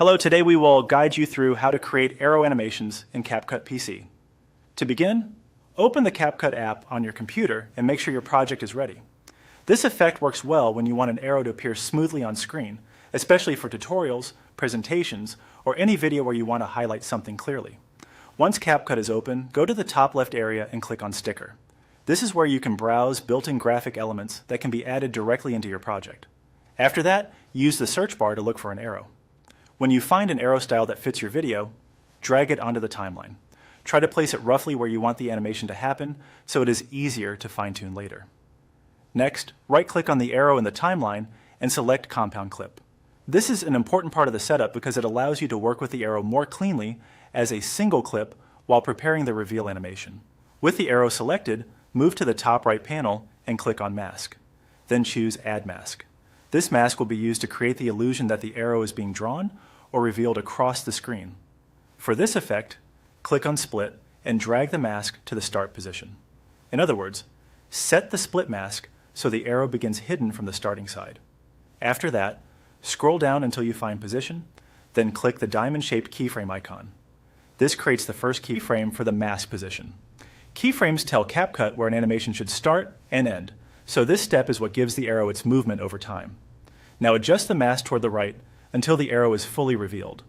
Hello, today we will guide you through how to create arrow animations in CapCut PC. To begin, open the CapCut app on your computer and make sure your project is ready. This effect works well when you want an arrow to appear smoothly on screen, especially for tutorials, presentations, or any video where you want to highlight something clearly. Once CapCut is open, go to the top left area and click on Sticker. This is where you can browse built-in graphic elements that can be added directly into your project. After that, use the search bar to look for an arrow. When you find an arrow style that fits your video, drag it onto the timeline. Try to place it roughly where you want the animation to happen so it is easier to fine-tune later. Next, right-click on the arrow in the timeline and select Compound Clip. This is an important part of the setup because it allows you to work with the arrow more cleanly as a single clip while preparing the reveal animation. With the arrow selected, move to the top right panel and click on Mask. Then choose Add Mask. This mask will be used to create the illusion that the arrow is being drawn or revealed across the screen. For this effect, click on Split and drag the mask to the start position. In other words, set the split mask so the arrow begins hidden from the starting side. After that, scroll down until you find Position, then click the diamond-shaped keyframe icon. This creates the first keyframe for the mask position. Keyframes tell CapCut where an animation should start and end, so this step is what gives the arrow its movement over time. Now adjust the mask toward the right until the arrow is fully revealed.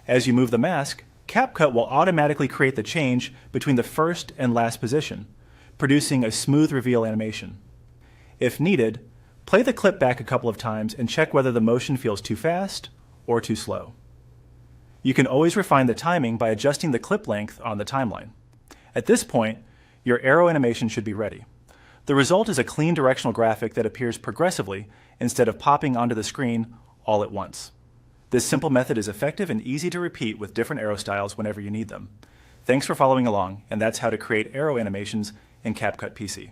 As you move the mask, CapCut will automatically create the change between the first and last position, producing a smooth reveal animation. If needed, play the clip back a couple of times and check whether the motion feels too fast or too slow. You can always refine the timing by adjusting the clip length on the timeline. At this point, your arrow animation should be ready. The result is a clean directional graphic that appears progressively instead of popping onto the screen all at once. This simple method is effective and easy to repeat with different arrow styles whenever you need them. Thanks for following along, and that's how to create arrow animations in CapCut PC.